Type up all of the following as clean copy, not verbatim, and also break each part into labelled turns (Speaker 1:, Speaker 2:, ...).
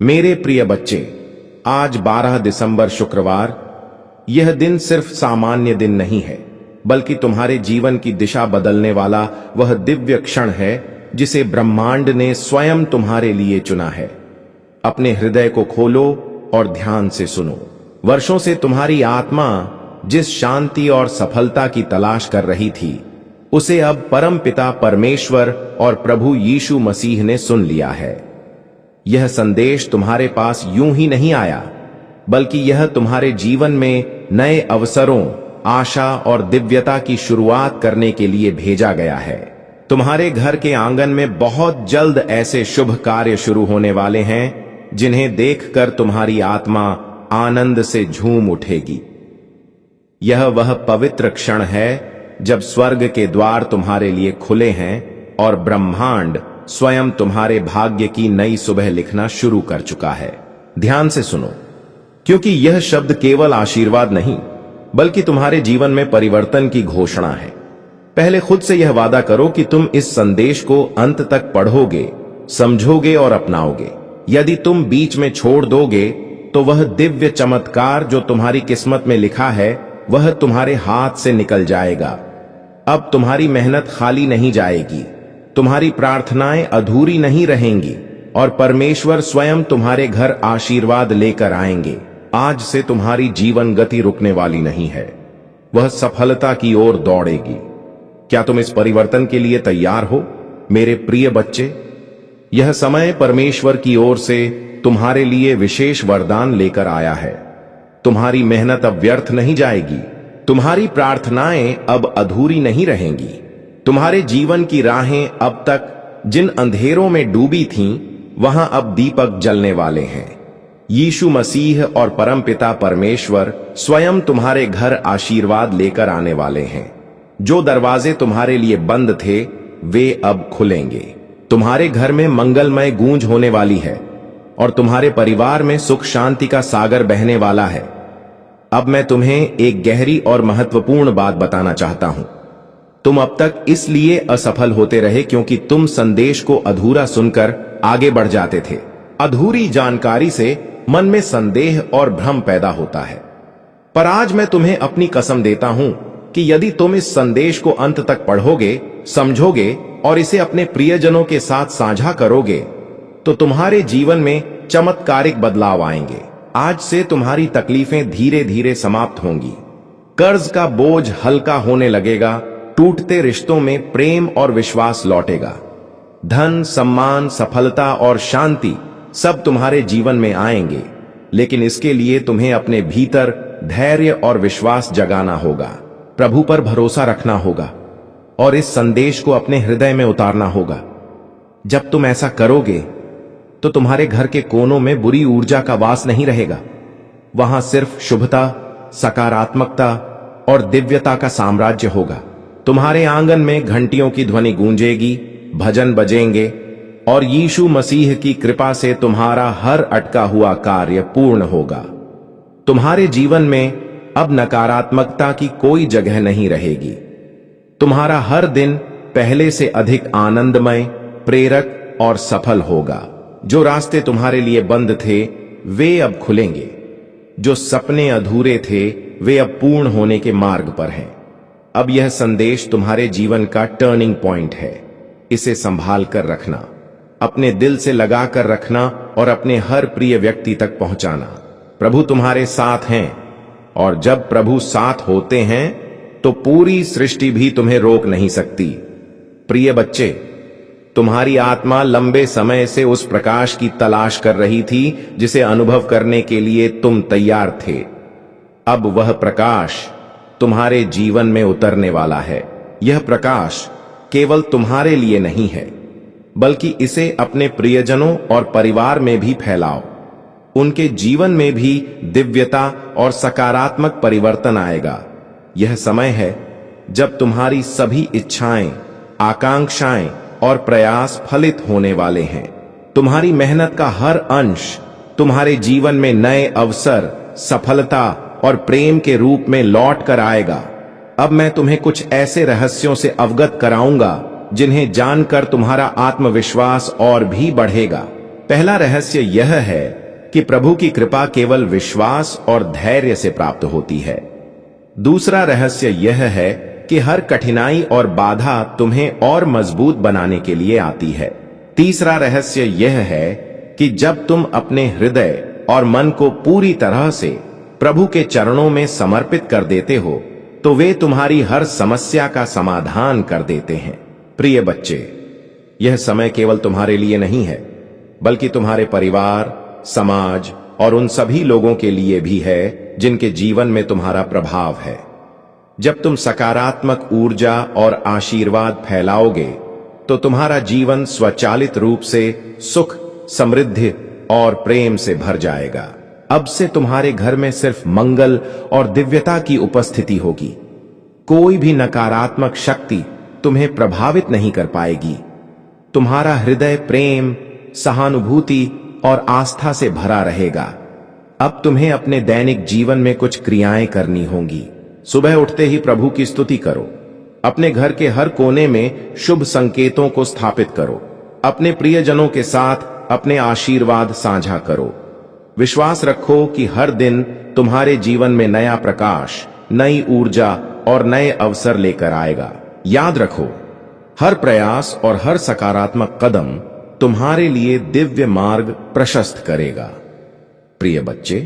Speaker 1: मेरे प्रिय बच्चे, आज 12 दिसंबर शुक्रवार। यह दिन सिर्फ सामान्य दिन नहीं है, बल्कि तुम्हारे जीवन की दिशा बदलने वाला वह दिव्य क्षण है जिसे ब्रह्मांड ने स्वयं तुम्हारे लिए चुना है। अपने हृदय को खोलो और ध्यान से सुनो। वर्षों से तुम्हारी आत्मा जिस शांति और सफलता की तलाश कर रही थी, उसे अब परम पिता परमेश्वर और प्रभु यीशु मसीह ने सुन लिया है। यह संदेश तुम्हारे पास यूं ही नहीं आया, बल्कि यह तुम्हारे जीवन में नए अवसरों, आशा और दिव्यता की शुरुआत करने के लिए भेजा गया है। तुम्हारे घर के आंगन में बहुत जल्द ऐसे शुभ कार्य शुरू होने वाले हैं जिन्हें देखकर तुम्हारी आत्मा आनंद से झूम उठेगी। यह वह पवित्र क्षण है जब स्वर्ग के द्वार तुम्हारे लिए खुले हैं और ब्रह्मांड स्वयं तुम्हारे भाग्य की नई सुबह लिखना शुरू कर चुका है। ध्यान से सुनो, क्योंकि यह शब्द केवल आशीर्वाद नहीं, बल्कि तुम्हारे जीवन में परिवर्तन की घोषणा है। पहले खुद से यह वादा करो कि तुम इस संदेश को अंत तक पढ़ोगे, समझोगे और अपनाओगे। यदि तुम बीच में छोड़ दोगे, तो वह दिव्य चमत्कार जो तुम्हारी किस्मत में लिखा है, वह तुम्हारे हाथ से निकल जाएगा। अब तुम्हारी मेहनत खाली नहीं जाएगी, तुम्हारी प्रार्थनाएं अधूरी नहीं रहेंगी और परमेश्वर स्वयं तुम्हारे घर आशीर्वाद लेकर आएंगे। आज से तुम्हारी जीवन गति रुकने वाली नहीं है, वह सफलता की ओर दौड़ेगी। क्या तुम इस परिवर्तन के लिए तैयार हो, मेरे प्रिय बच्चे? यह समय परमेश्वर की ओर से तुम्हारे लिए विशेष वरदान लेकर आया है। तुम्हारी मेहनत अब व्यर्थ नहीं जाएगी, तुम्हारी प्रार्थनाएं अब अधूरी नहीं रहेंगी। तुम्हारे जीवन की राहें अब तक जिन अंधेरों में डूबी थीं, वहां अब दीपक जलने वाले हैं। यीशु मसीह और परमपिता परमेश्वर स्वयं तुम्हारे घर आशीर्वाद लेकर आने वाले हैं। जो दरवाजे तुम्हारे लिए बंद थे, वे अब खुलेंगे। तुम्हारे घर में मंगलमय गूंज होने वाली है और तुम्हारे परिवार में सुख शांति का सागर बहने वाला है। अब मैं तुम्हें एक गहरी और महत्वपूर्ण बात बताना चाहता हूं। तुम अब तक इसलिए असफल होते रहे क्योंकि तुम संदेश को अधूरा सुनकर आगे बढ़ जाते थे। अधूरी जानकारी से मन में संदेह और भ्रम पैदा होता है। पर आज मैं तुम्हें अपनी कसम देता हूं कि यदि तुम इस संदेश को अंत तक पढ़ोगे, समझोगे और इसे अपने प्रियजनों के साथ साझा करोगे, तो तुम्हारे जीवन में चमत्कारिक बदलाव आएंगे। आज से तुम्हारी तकलीफें धीरे धीरे समाप्त होंगी, कर्ज का बोझ हल्का होने लगेगा, टूटते रिश्तों में प्रेम और विश्वास लौटेगा। धन, सम्मान, सफलता और शांति सब तुम्हारे जीवन में आएंगे, लेकिन इसके लिए तुम्हें अपने भीतर धैर्य और विश्वास जगाना होगा, प्रभु पर भरोसा रखना होगा और इस संदेश को अपने हृदय में उतारना होगा। जब तुम ऐसा करोगे, तो तुम्हारे घर के कोनों में बुरी ऊर्जा का वास नहीं रहेगा। वहां सिर्फ शुभता, सकारात्मकता और दिव्यता का साम्राज्य होगा। तुम्हारे आंगन में घंटियों की ध्वनि गूंजेगी, भजन बजेंगे और यीशु मसीह की कृपा से तुम्हारा हर अटका हुआ कार्य पूर्ण होगा। तुम्हारे जीवन में अब नकारात्मकता की कोई जगह नहीं रहेगी। तुम्हारा हर दिन पहले से अधिक आनंदमय, प्रेरक और सफल होगा। जो रास्ते तुम्हारे लिए बंद थे, वे अब खुलेंगे। जो सपने अधूरे थे, वे अब पूर्ण होने के मार्ग पर हैं। अब यह संदेश तुम्हारे जीवन का टर्निंग पॉइंट है। इसे संभाल कर रखना, अपने दिल से लगा कर रखना और अपने हर प्रिय व्यक्ति तक पहुंचाना। प्रभु तुम्हारे साथ हैं और जब प्रभु साथ होते हैं, तो पूरी सृष्टि भी तुम्हें रोक नहीं सकती। प्रिय बच्चे, तुम्हारी आत्मा लंबे समय से उस प्रकाश की तलाश कर रही थी जिसे अनुभव करने के लिए तुम तैयार थे। अब वह प्रकाश तुम्हारे जीवन में उतरने वाला है। यह प्रकाश केवल तुम्हारे लिए नहीं है, बल्कि इसे अपने प्रियजनों और परिवार में भी फैलाओ। उनके जीवन में भी दिव्यता और सकारात्मक परिवर्तन आएगा। यह समय है जब तुम्हारी सभी इच्छाएं, आकांक्षाएं और प्रयास फलित होने वाले हैं। तुम्हारी मेहनत का हर अंश तुम्हारे जीवन में नए अवसर, सफलता और प्रेम के रूप में लौट कर आएगा। अब मैं तुम्हें कुछ ऐसे रहस्यों से अवगत कराऊंगा जिन्हें जानकर तुम्हारा आत्मविश्वास और भी बढ़ेगा। पहला रहस्य यह है कि प्रभु की कृपा केवल विश्वास और धैर्य से प्राप्त होती है। दूसरा रहस्य यह है कि हर कठिनाई और बाधा तुम्हें और मजबूत बनाने के लिए आती है। तीसरा रहस्य यह है कि जब तुम अपने हृदय और मन को पूरी तरह से प्रभु के चरणों में समर्पित कर देते हो तो वे तुम्हारी हर समस्या का समाधान कर देते हैं। प्रिय बच्चे, यह समय केवल तुम्हारे लिए नहीं है, बल्कि तुम्हारे परिवार, समाज और उन सभी लोगों के लिए भी है जिनके जीवन में तुम्हारा प्रभाव है। जब तुम सकारात्मक ऊर्जा और आशीर्वाद फैलाओगे तो तुम्हारा जीवन स्वचालित रूप से सुख, समृद्धि और प्रेम से भर जाएगा। अब से तुम्हारे घर में सिर्फ मंगल और दिव्यता की उपस्थिति होगी। कोई भी नकारात्मक शक्ति तुम्हें प्रभावित नहीं कर पाएगी। तुम्हारा हृदय प्रेम, सहानुभूति और आस्था से भरा रहेगा। अब तुम्हें अपने दैनिक जीवन में कुछ क्रियाएं करनी होंगी। सुबह उठते ही प्रभु की स्तुति करो। अपने घर के हर कोने में शुभ संकेतों को स्थापित करो। अपने प्रियजनों के साथ अपने आशीर्वाद साझा करो। विश्वास रखो कि हर दिन तुम्हारे जीवन में नया प्रकाश, नई ऊर्जा और नए अवसर लेकर आएगा। याद रखो, हर प्रयास और हर सकारात्मक कदम तुम्हारे लिए दिव्य मार्ग प्रशस्त करेगा। प्रिय बच्चे,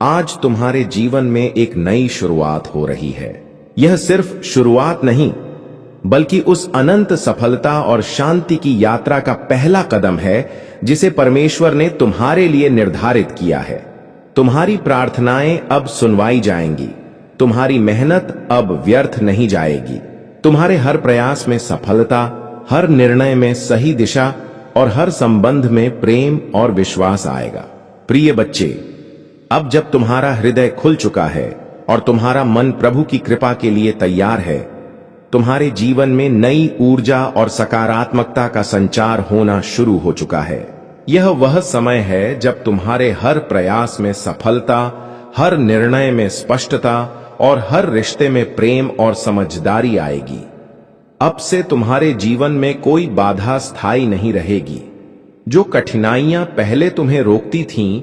Speaker 1: आज तुम्हारे जीवन में एक नई शुरुआत हो रही है। यह सिर्फ शुरुआत नहीं, बल्कि उस अनंत सफलता और शांति की यात्रा का पहला कदम है जिसे परमेश्वर ने तुम्हारे लिए निर्धारित किया है। तुम्हारी प्रार्थनाएं अब सुनवाई जाएंगी। तुम्हारी मेहनत अब व्यर्थ नहीं जाएगी। तुम्हारे हर प्रयास में सफलता, हर निर्णय में सही दिशा और हर संबंध में प्रेम और विश्वास आएगा। प्रिय बच्चे, अब जब तुम्हारा हृदय खुल चुका है और तुम्हारा मन प्रभु की कृपा के लिए तैयार है, तुम्हारे जीवन में नई ऊर्जा और सकारात्मकता का संचार होना शुरू हो चुका है। यह वह समय है जब तुम्हारे हर प्रयास में सफलता, हर निर्णय में स्पष्टता और हर रिश्ते में प्रेम और समझदारी आएगी। अब से तुम्हारे जीवन में कोई बाधा स्थायी नहीं रहेगी। जो कठिनाइयां पहले तुम्हें रोकती थीं,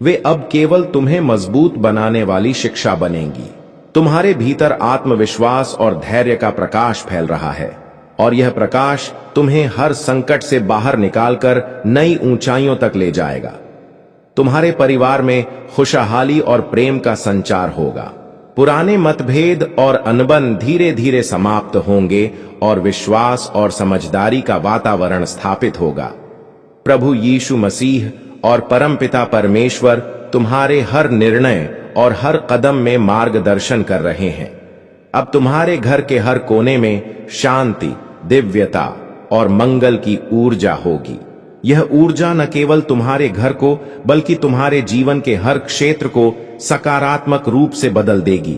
Speaker 1: वे अब केवल तुम्हें मजबूत बनाने वाली शिक्षा बनेंगी। तुम्हारे भीतर आत्मविश्वास और धैर्य का प्रकाश फैल रहा है और यह प्रकाश तुम्हें हर संकट से बाहर निकालकर नई ऊंचाइयों तक ले जाएगा। तुम्हारे परिवार में खुशहाली और प्रेम का संचार होगा। पुराने मतभेद और अनबन धीरे धीरे समाप्त होंगे और विश्वास और समझदारी का वातावरण स्थापित होगा। प्रभु यीशु मसीह और परमपिता परमेश्वर तुम्हारे हर निर्णय और हर कदम में मार्गदर्शन कर रहे हैं। अब तुम्हारे घर के हर कोने में शांति, दिव्यता और मंगल की ऊर्जा होगी। यह ऊर्जा न केवल तुम्हारे घर को बल्कि तुम्हारे जीवन के हर क्षेत्र को सकारात्मक रूप से बदल देगी।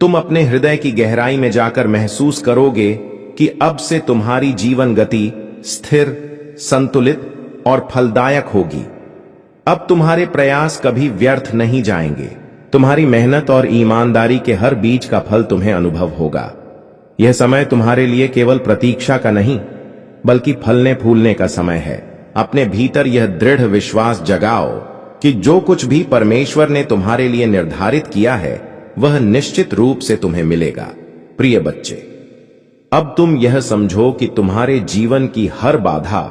Speaker 1: तुम अपने हृदय की गहराई में जाकर महसूस करोगे कि अब से तुम्हारी जीवन गति स्थिर, संतुलित और फलदायक होगी। अब तुम्हारे प्रयास कभी व्यर्थ नहीं जाएंगे। तुम्हारी मेहनत और ईमानदारी के हर बीज का फल तुम्हें अनुभव होगा। यह समय तुम्हारे लिए केवल प्रतीक्षा का नहीं, बल्कि फलने फूलने का समय है। अपने भीतर यह दृढ़ विश्वास जगाओ कि जो कुछ भी परमेश्वर ने तुम्हारे लिए निर्धारित किया है, वह निश्चित रूप से तुम्हें मिलेगा। प्रिय बच्चे, अब तुम यह समझो कि तुम्हारे जीवन की हर बाधा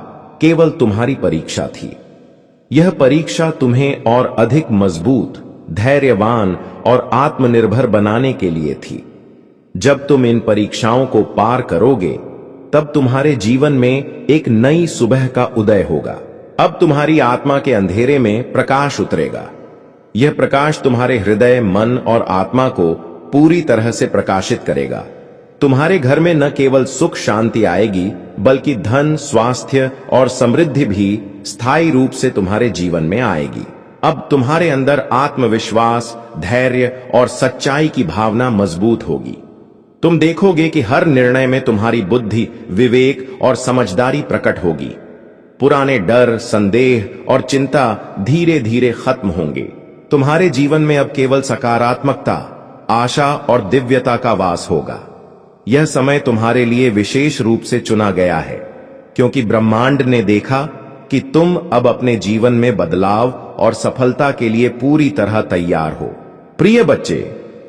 Speaker 1: केवल तुम्हारी परीक्षा थी। यह परीक्षा तुम्हें और अधिक मजबूत, धैर्यवान और आत्मनिर्भर बनाने के लिए थी। जब तुम इन परीक्षाओं को पार करोगे, तब तुम्हारे जीवन में एक नई सुबह का उदय होगा। अब तुम्हारी आत्मा के अंधेरे में प्रकाश उतरेगा। यह प्रकाश तुम्हारे हृदय, मन और आत्मा को पूरी तरह से प्रकाशित करेगा। तुम्हारे घर में न केवल सुख शांति आएगी, बल्कि धन, स्वास्थ्य और समृद्धि भी स्थायी रूप से तुम्हारे जीवन में आएगी। अब तुम्हारे अंदर आत्मविश्वास, धैर्य और सच्चाई की भावना मजबूत होगी। तुम देखोगे कि हर निर्णय में तुम्हारी बुद्धि, विवेक और समझदारी प्रकट होगी। पुराने डर, संदेह और चिंता धीरे धीरे खत्म होंगे। तुम्हारे जीवन में अब केवल सकारात्मकता, आशा और दिव्यता का वास होगा। यह समय तुम्हारे लिए विशेष रूप से चुना गया है, क्योंकि ब्रह्मांड ने देखा कि तुम अब अपने जीवन में बदलाव और सफलता के लिए पूरी तरह तैयार हो। प्रिय बच्चे,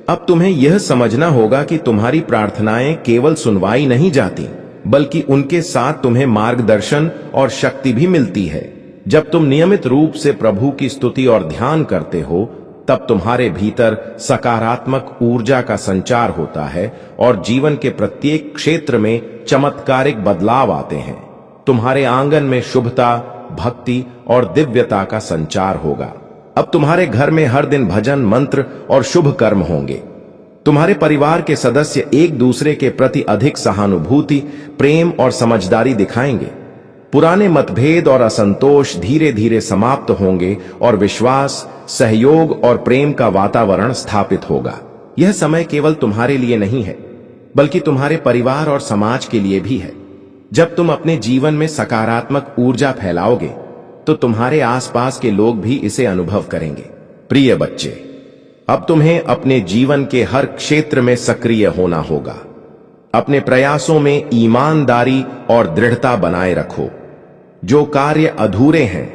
Speaker 1: अब तुम्हें यह समझना होगा कि तुम्हारी प्रार्थनाएं केवल सुनवाई नहीं जाती, बल्कि उनके साथ तुम्हें मार्गदर्शन और शक्ति भी मिलती है। जब तुम नियमित रूप से प्रभु की स्तुति और ध्यान करते हो, तब तुम्हारे भीतर सकारात्मक ऊर्जा का संचार होता है और जीवन के प्रत्येक क्षेत्र में चमत्कारिक बदलाव आते हैं। तुम्हारे आंगन में शुभता, भक्ति और दिव्यता का संचार होगा। अब तुम्हारे घर में हर दिन भजन, मंत्र और शुभ कर्म होंगे। तुम्हारे परिवार के सदस्य एक दूसरे के प्रति अधिक सहानुभूति, प्रेम और समझदारी दिखाएंगे। पुराने मतभेद और असंतोष धीरे धीरे समाप्त होंगे और विश्वास, सहयोग और प्रेम का वातावरण स्थापित होगा। यह समय केवल तुम्हारे लिए नहीं है, बल्कि तुम्हारे परिवार और समाज के लिए भी है। जब तुम अपने जीवन में सकारात्मक ऊर्जा फैलाओगे, तो तुम्हारे आसपास के लोग भी इसे अनुभव करेंगे। प्रिय बच्चे, अब तुम्हें अपने जीवन के हर क्षेत्र में सक्रिय होना होगा। अपने प्रयासों में ईमानदारी और दृढ़ता बनाए रखो। जो कार्य अधूरे हैं,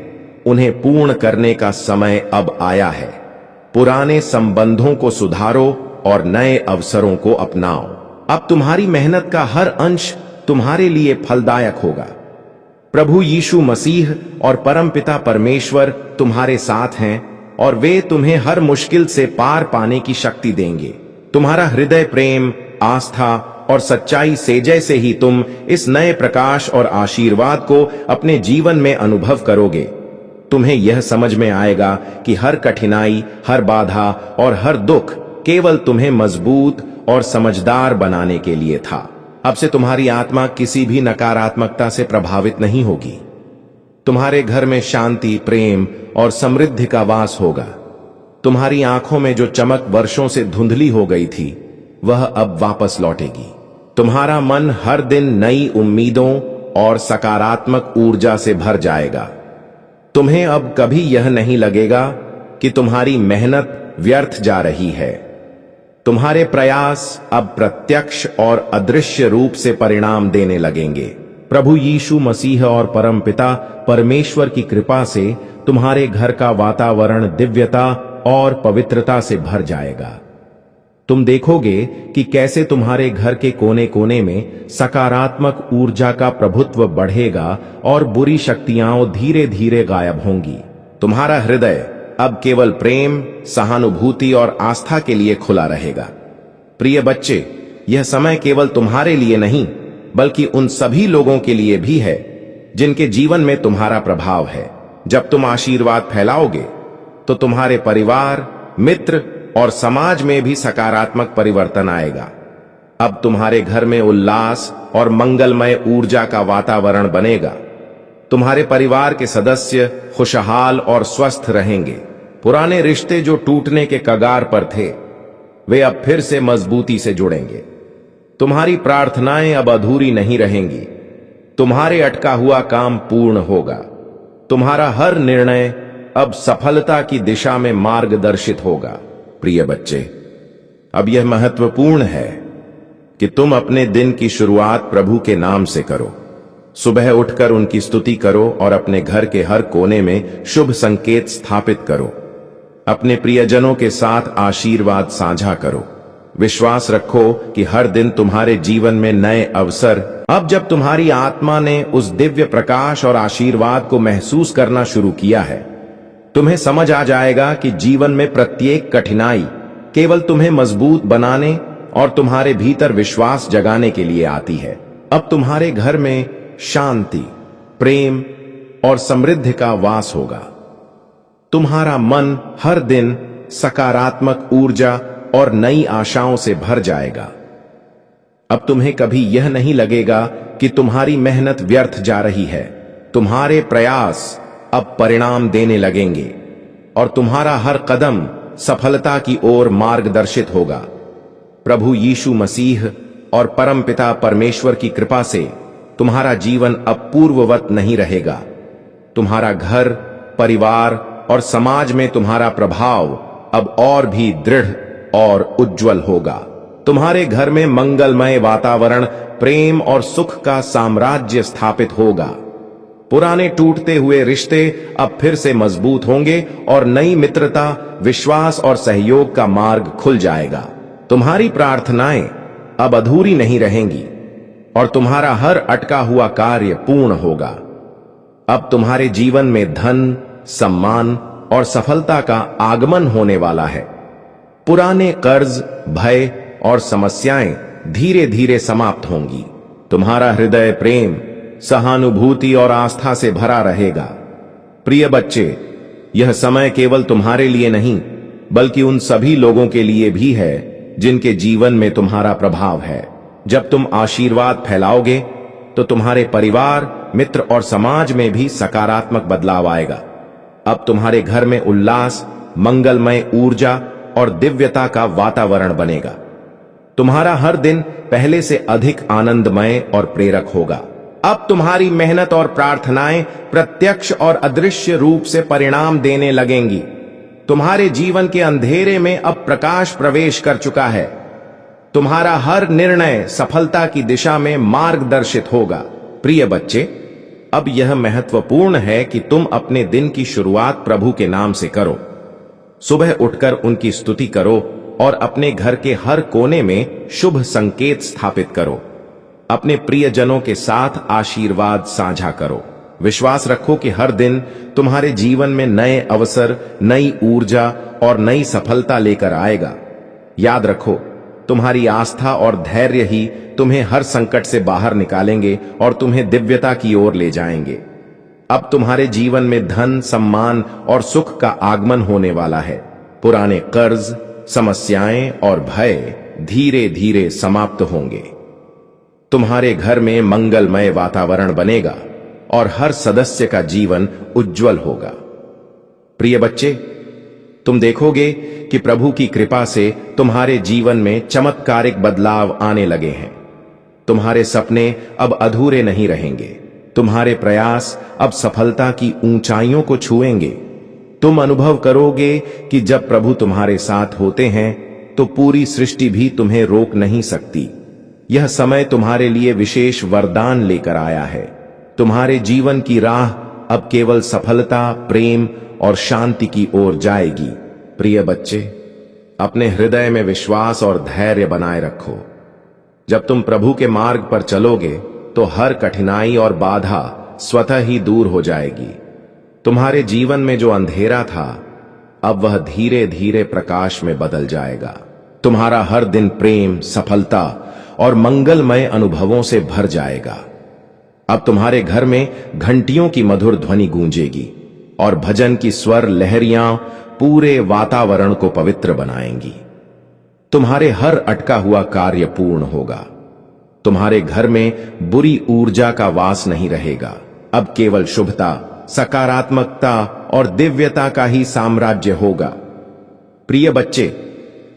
Speaker 1: उन्हें पूर्ण करने का समय अब आया है। पुराने संबंधों को सुधारो और नए अवसरों को अपनाओ। अब तुम्हारी मेहनत का हर अंश तुम्हारे लिए फलदायक होगा। प्रभु यीशु मसीह और परमपिता परमेश्वर तुम्हारे साथ हैं और वे तुम्हें हर मुश्किल से पार पाने की शक्ति देंगे। तुम्हारा हृदय प्रेम, आस्था और सच्चाई से जैसे ही तुम इस नए प्रकाश और आशीर्वाद को अपने जीवन में अनुभव करोगे, तुम्हें यह समझ में आएगा कि हर कठिनाई, हर बाधा और हर दुख केवल तुम्हें मजबूत और समझदार बनाने के लिए था। अब से तुम्हारी आत्मा किसी भी नकारात्मकता से प्रभावित नहीं होगी। तुम्हारे घर में शांति, प्रेम और समृद्धि का वास होगा। तुम्हारी आंखों में जो चमक वर्षों से धुंधली हो गई थी, वह अब वापस लौटेगी। तुम्हारा मन हर दिन नई उम्मीदों और सकारात्मक ऊर्जा से भर जाएगा। तुम्हें अब कभी यह नहीं लगेगा कि तुम्हारी मेहनत व्यर्थ जा रही है। तुम्हारे प्रयास अब प्रत्यक्ष और अदृश्य रूप से परिणाम देने लगेंगे। प्रभु यीशु मसीह और परमपिता परमेश्वर की कृपा से तुम्हारे घर का वातावरण दिव्यता और पवित्रता से भर जाएगा। तुम देखोगे कि कैसे तुम्हारे घर के कोने कोने में सकारात्मक ऊर्जा का प्रभुत्व बढ़ेगा और बुरी शक्तियां धीरे धीरे गायब होंगी। तुम्हारा हृदय अब केवल प्रेम, सहानुभूति और आस्था के लिए खुला रहेगा। प्रिय बच्चे, यह समय केवल तुम्हारे लिए नहीं, बल्कि उन सभी लोगों के लिए भी है जिनके जीवन में तुम्हारा प्रभाव है। जब तुम आशीर्वाद फैलाओगे, तो तुम्हारे परिवार, मित्र और समाज में भी सकारात्मक परिवर्तन आएगा। अब तुम्हारे घर में उल्लास और मंगलमय ऊर्जा का वातावरण बनेगा। तुम्हारे परिवार के सदस्य खुशहाल और स्वस्थ रहेंगे। पुराने रिश्ते जो टूटने के कगार पर थे, वे अब फिर से मजबूती से जुड़ेंगे। तुम्हारी प्रार्थनाएं अब अधूरी नहीं रहेंगी। तुम्हारे अटका हुआ काम पूर्ण होगा। तुम्हारा हर निर्णय अब सफलता की दिशा में मार्गदर्शित होगा। प्रिय बच्चे, अब यह महत्वपूर्ण है कि तुम अपने दिन की शुरुआत प्रभु के नाम से करो। सुबह उठकर उनकी स्तुति करो और अपने घर के हर कोने में शुभ संकेत स्थापित करो। अपने प्रियजनों के साथ आशीर्वाद साझा करो। विश्वास रखो कि हर दिन तुम्हारे जीवन में नए अवसर। अब जब तुम्हारी आत्मा ने उस दिव्य प्रकाश और आशीर्वाद को महसूस करना शुरू किया है, तुम्हें समझ आ जाएगा कि जीवन में प्रत्येक कठिनाई केवल तुम्हें मजबूत बनाने और तुम्हारे भीतर विश्वास जगाने के लिए आती है। अब तुम्हारे घर में शांति, प्रेम और समृद्धि का वास होगा। तुम्हारा मन हर दिन सकारात्मक ऊर्जा और नई आशाओं से भर जाएगा। अब तुम्हें कभी यह नहीं लगेगा कि तुम्हारी मेहनत व्यर्थ जा रही है। तुम्हारे प्रयास अब परिणाम देने लगेंगे और तुम्हारा हर कदम सफलता की ओर मार्गदर्शित होगा। प्रभु यीशु मसीह और परमपिता परमेश्वर की कृपा से तुम्हारा जीवन अब पूर्ववत नहीं रहेगा। तुम्हारा घर, परिवार और समाज में तुम्हारा प्रभाव अब और भी दृढ़ और उज्जवल होगा। तुम्हारे घर में मंगलमय वातावरण, प्रेम और सुख का साम्राज्य स्थापित होगा। पुराने टूटते हुए रिश्ते अब फिर से मजबूत होंगे और नई मित्रता, विश्वास और सहयोग का मार्ग खुल जाएगा। तुम्हारी प्रार्थनाएं अब अधूरी नहीं रहेंगी और तुम्हारा हर अटका हुआ कार्य पूर्ण होगा। अब तुम्हारे जीवन में धन, सम्मान और सफलता का आगमन होने वाला है। पुराने कर्ज, भय और समस्याएं धीरे धीरे समाप्त होंगी। तुम्हारा हृदय प्रेम, सहानुभूति और आस्था से भरा रहेगा। प्रिय बच्चे, यह समय केवल तुम्हारे लिए नहीं बल्कि उन सभी लोगों के लिए भी है जिनके जीवन में तुम्हारा प्रभाव है। जब तुम आशीर्वाद फैलाओगे तो तुम्हारे परिवार, मित्र और समाज में भी सकारात्मक बदलाव आएगा। अब तुम्हारे घर में उल्लास, मंगलमय ऊर्जा और दिव्यता का वातावरण बनेगा। तुम्हारा हर दिन पहले से अधिक आनंदमय और प्रेरक होगा। अब तुम्हारी मेहनत और प्रार्थनाएं प्रत्यक्ष और अदृश्य रूप से परिणाम देने लगेंगी। तुम्हारे जीवन के अंधेरे में अब प्रकाश प्रवेश कर चुका है। तुम्हारा हर निर्णय सफलता की दिशा में मार्गदर्शित होगा। प्रिय बच्चे, अब यह महत्वपूर्ण है कि तुम अपने दिन की शुरुआत प्रभु के नाम से करो। सुबह उठकर उनकी स्तुति करो और अपने घर के हर कोने में शुभ संकेत स्थापित करो। अपने प्रियजनों के साथ आशीर्वाद साझा करो। विश्वास रखो कि हर दिन तुम्हारे जीवन में नए अवसर, नई ऊर्जा और नई सफलता लेकर आएगा। याद रखो, तुम्हारी आस्था और धैर्य ही तुम्हें हर संकट से बाहर निकालेंगे और तुम्हें दिव्यता की ओर ले जाएंगे। अब तुम्हारे जीवन में धन, सम्मान और सुख का आगमन होने वाला है। पुराने कर्ज, समस्याएं और भय धीरे धीरे समाप्त होंगे। तुम्हारे घर में मंगलमय वातावरण बनेगा और हर सदस्य का जीवन उज्जवल होगा। प्रिय बच्चे, तुम देखोगे कि प्रभु की कृपा से तुम्हारे जीवन में चमत्कारिक बदलाव आने लगे हैं। तुम्हारे सपने अब अधूरे नहीं रहेंगे। तुम्हारे प्रयास अब सफलता की ऊंचाइयों को छुएंगे। तुम अनुभव करोगे कि जब प्रभु तुम्हारे साथ होते हैं तो पूरी सृष्टि भी तुम्हें रोक नहीं सकती। यह समय तुम्हारे लिए विशेष वरदान लेकर आया है। तुम्हारे जीवन की राह अब केवल सफलता, प्रेम और शांति की ओर जाएगी। प्रिय बच्चे, अपने हृदय में विश्वास और धैर्य बनाए रखो। जब तुम प्रभु के मार्ग पर चलोगे तो हर कठिनाई और बाधा स्वतः ही दूर हो जाएगी। तुम्हारे जीवन में जो अंधेरा था, अब वह धीरे धीरे प्रकाश में बदल जाएगा। तुम्हारा हर दिन प्रेम, सफलता और मंगलमय अनुभवों से भर जाएगा। अब तुम्हारे घर में घंटियों की मधुर ध्वनि गूंजेगी और भजन की स्वर लहरियां पूरे वातावरण को पवित्र बनाएंगी। तुम्हारे हर अटका हुआ कार्य पूर्ण होगा। तुम्हारे घर में बुरी ऊर्जा का वास नहीं रहेगा। अब केवल शुभता, सकारात्मकता और दिव्यता का ही साम्राज्य होगा। प्रिय बच्चे,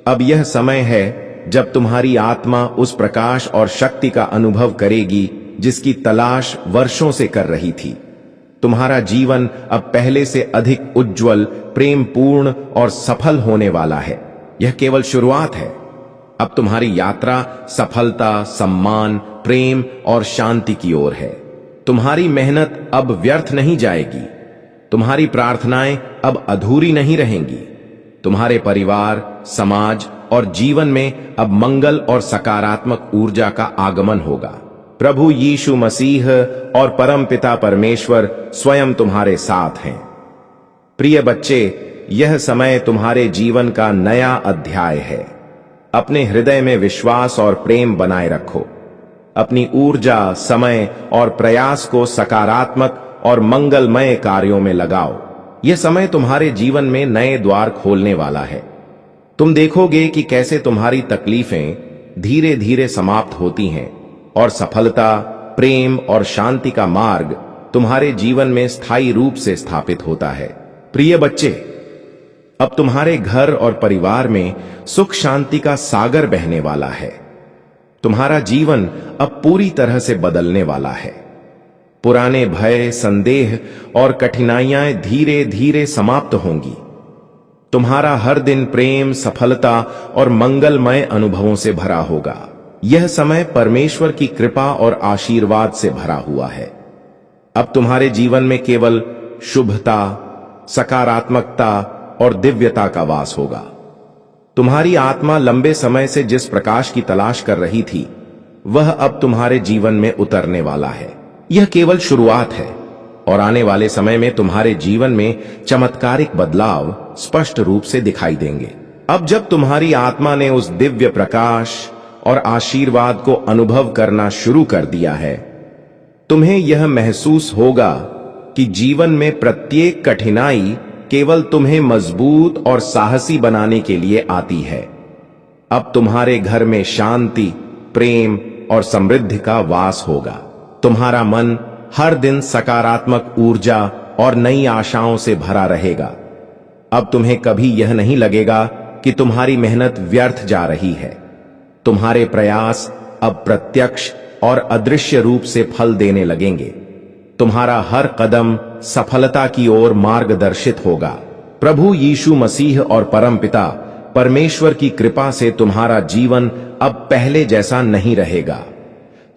Speaker 1: अब यह समय है जब तुम्हारी आत्मा उस प्रकाश और शक्ति का अनुभव करेगी जिसकी तलाश वर्षों से कर रही थी। तुम्हारा जीवन अब पहले से अधिक उज्जवल, प्रेमपूर्ण और सफल होने वाला है। यह केवल शुरुआत है। अब तुम्हारी यात्रा सफलता, सम्मान, प्रेम और शांति की ओर है। तुम्हारी मेहनत अब व्यर्थ नहीं जाएगी। तुम्हारी प्रार्थनाएं अब अधूरी नहीं रहेंगी। तुम्हारे परिवार, समाज और जीवन में अब मंगल और सकारात्मक ऊर्जा का आगमन होगा। प्रभु यीशु मसीह और परमपिता परमेश्वर स्वयं तुम्हारे साथ हैं। प्रिय बच्चे, यह समय तुम्हारे जीवन का नया अध्याय है। अपने हृदय में विश्वास और प्रेम बनाए रखो। अपनी ऊर्जा, समय और प्रयास को सकारात्मक और मंगलमय कार्यों में लगाओ। यह समय तुम्हारे जीवन में नए द्वार खोलने वाला है। तुम देखोगे कि कैसे तुम्हारी तकलीफें धीरे धीरे समाप्त होती हैं और सफलता, प्रेम और शांति का मार्ग तुम्हारे जीवन में स्थायी रूप से स्थापित होता है। प्रिय बच्चे, अब तुम्हारे घर और परिवार में सुख शांति का सागर बहने वाला है। तुम्हारा जीवन अब पूरी तरह से बदलने वाला है। पुराने भय, संदेह और कठिनाइयां धीरे धीरे समाप्त होंगी। तुम्हारा हर दिन प्रेम, सफलता और मंगलमय अनुभवों से भरा होगा। यह समय परमेश्वर की कृपा और आशीर्वाद से भरा हुआ है। अब तुम्हारे जीवन में केवल शुभता, सकारात्मकता और दिव्यता का वास होगा। तुम्हारी आत्मा लंबे समय से जिस प्रकाश की तलाश कर रही थी, वह अब तुम्हारे जीवन में उतरने वाला है। यह केवल शुरुआत है और आने वाले समय में तुम्हारे जीवन में चमत्कारिक बदलाव स्पष्ट रूप से दिखाई देंगे। अब जब तुम्हारी आत्मा ने उस दिव्य प्रकाश और आशीर्वाद को अनुभव करना शुरू कर दिया है, तुम्हें यह महसूस होगा कि जीवन में प्रत्येक कठिनाई केवल तुम्हें मजबूत और साहसी बनाने के लिए आती है। अब तुम्हारे घर में शांति, प्रेम और समृद्धि का वास होगा। तुम्हारा मन हर दिन सकारात्मक ऊर्जा और नई आशाओं से भरा रहेगा। अब तुम्हें कभी यह नहीं लगेगा कि तुम्हारी मेहनत व्यर्थ जा रही है। तुम्हारे प्रयास अब प्रत्यक्ष और अदृश्य रूप से फल देने लगेंगे। तुम्हारा हर कदम सफलता की ओर मार्गदर्शित होगा। प्रभु यीशु मसीह और परमपिता परमेश्वर की कृपा से तुम्हारा जीवन अब पहले जैसा नहीं रहेगा।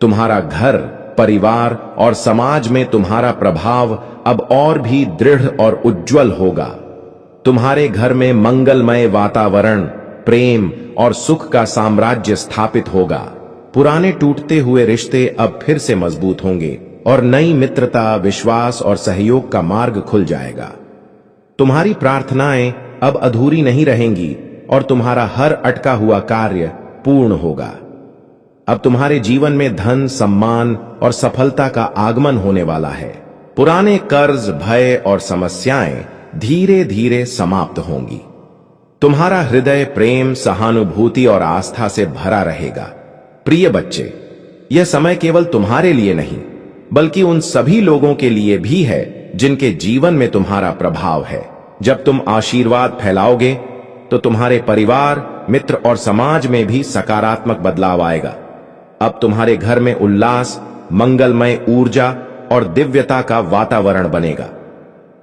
Speaker 1: तुम्हारा घर, परिवार और समाज में तुम्हारा प्रभाव अब और भी दृढ़ और उज्जवल होगा। तुम्हारे घर में मंगलमय वातावरण, प्रेम और सुख का साम्राज्य स्थापित होगा। पुराने टूटते हुए रिश्ते अब फिर से मजबूत होंगे और नई मित्रता, विश्वास और सहयोग का मार्ग खुल जाएगा। तुम्हारी प्रार्थनाएं अब अधूरी नहीं रहेंगी और तुम्हारा हर अटका हुआ कार्य पूर्ण होगा। अब तुम्हारे जीवन में धन, सम्मान और सफलता का आगमन होने वाला है। पुराने कर्ज, भय और समस्याएं धीरे धीरे समाप्त होंगी। तुम्हारा हृदय प्रेम, सहानुभूति और आस्था से भरा रहेगा। प्रिय बच्चे, यह समय केवल तुम्हारे लिए नहीं, बल्कि उन सभी लोगों के लिए भी है जिनके जीवन में तुम्हारा प्रभाव है। जब तुम आशीर्वाद फैलाओगे तो तुम्हारे परिवार, मित्र और समाज में भी सकारात्मक बदलाव आएगा। अब तुम्हारे घर में उल्लास, मंगलमय ऊर्जा और दिव्यता का वातावरण बनेगा।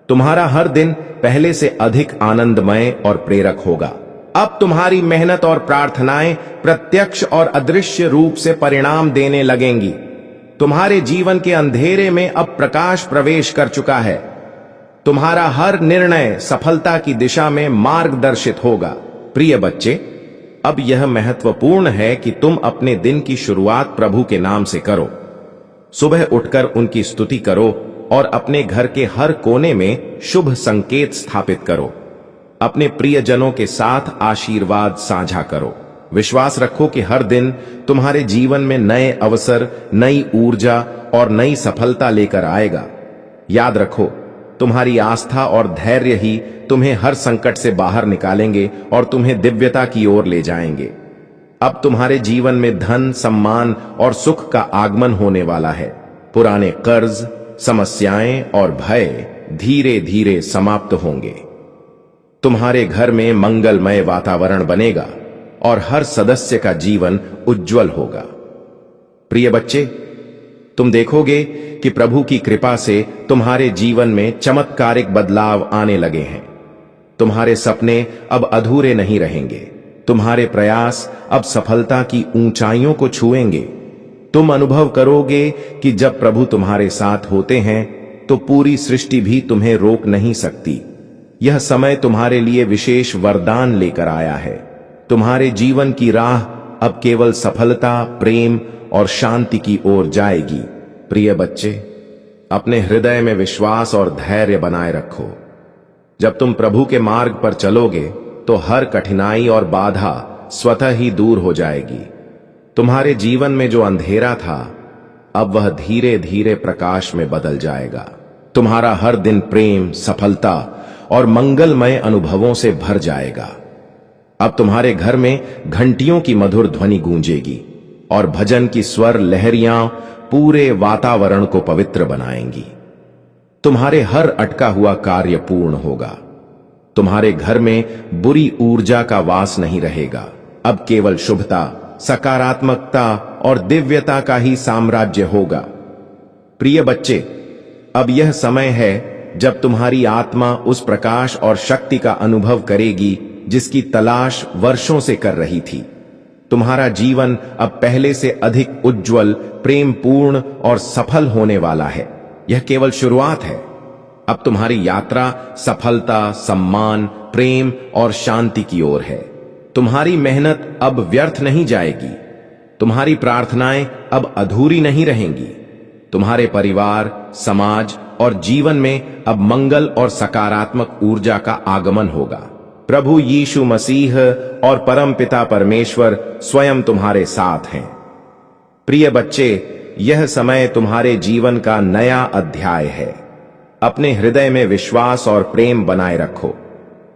Speaker 1: तुम्हारा हर दिन पहले से अधिक आनंदमय और प्रेरक होगा। अब तुम्हारी मेहनत और प्रार्थनाएं प्रत्यक्ष और अदृश्य रूप से परिणाम देने लगेंगी। तुम्हारे जीवन के अंधेरे में अब प्रकाश प्रवेश कर चुका है। तुम्हारा हर निर्णय सफलता की दिशा में मार्गदर्शित होगा। प्रिय बच्चे, अब यह महत्वपूर्ण है कि तुम अपने दिन की शुरुआत प्रभु के नाम से करो। सुबह उठकर उनकी स्तुति करो और अपने घर के हर कोने में शुभ संकेत स्थापित करो। अपने प्रियजनों के साथ आशीर्वाद साझा करो। विश्वास रखो कि हर दिन तुम्हारे जीवन में नए अवसर, नई ऊर्जा और नई सफलता लेकर आएगा। याद रखो, तुम्हारी आस्था और धैर्य ही तुम्हें हर संकट से बाहर निकालेंगे और तुम्हें दिव्यता की ओर ले जाएंगे। अब तुम्हारे जीवन में धन, सम्मान और सुख का आगमन होने वाला है। पुराने कर्ज, समस्याएं और भय धीरे धीरे समाप्त होंगे। तुम्हारे घर में मंगलमय वातावरण बनेगा और हर सदस्य का जीवन उज्जवल होगा। प्रिय बच्चे, तुम देखोगे कि प्रभु की कृपा से तुम्हारे जीवन में चमत्कारिक बदलाव आने लगे हैं। तुम्हारे सपने अब अधूरे नहीं रहेंगे। तुम्हारे प्रयास अब सफलता की ऊंचाइयों को छुएंगे। तुम अनुभव करोगे कि जब प्रभु तुम्हारे साथ होते हैं तो पूरी सृष्टि भी तुम्हें रोक नहीं सकती। यह समय तुम्हारे लिए विशेष वरदान लेकर आया है। तुम्हारे जीवन की राह अब केवल सफलता, प्रेम और शांति की ओर जाएगी। प्रिय बच्चे, अपने हृदय में विश्वास और धैर्य बनाए रखो। जब तुम प्रभु के मार्ग पर चलोगे तो हर कठिनाई और बाधा स्वतः ही दूर हो जाएगी। तुम्हारे जीवन में जो अंधेरा था, अब वह धीरे धीरे प्रकाश में बदल जाएगा। तुम्हारा हर दिन प्रेम, सफलता और मंगलमय अनुभवों से भर जाएगा। अब तुम्हारे घर में घंटियों की मधुर ध्वनि गूंजेगी और भजन की स्वर लहरियां पूरे वातावरण को पवित्र बनाएंगी। तुम्हारे हर अटका हुआ कार्य पूर्ण होगा। तुम्हारे घर में बुरी ऊर्जा का वास नहीं रहेगा। अब केवल शुभता, सकारात्मकता और दिव्यता का ही साम्राज्य होगा। प्रिय बच्चे, अब यह समय है जब तुम्हारी आत्मा उस प्रकाश और शक्ति का अनुभव करेगी जिसकी तलाश वर्षों से कर रही थी। तुम्हारा जीवन अब पहले से अधिक उज्जवल, प्रेमपूर्ण और सफल होने वाला है। यह केवल शुरुआत है। अब तुम्हारी यात्रा सफलता, सम्मान, प्रेम और शांति की ओर है। तुम्हारी मेहनत अब व्यर्थ नहीं जाएगी। तुम्हारी प्रार्थनाएं अब अधूरी नहीं रहेंगी। तुम्हारे परिवार, समाज और जीवन में अब मंगल और सकारात्मक ऊर्जा का आगमन होगा। प्रभु यीशु मसीह और परमपिता परमेश्वर स्वयं तुम्हारे साथ हैं। प्रिय बच्चे, यह समय तुम्हारे जीवन का नया अध्याय है। अपने हृदय में विश्वास और प्रेम बनाए रखो।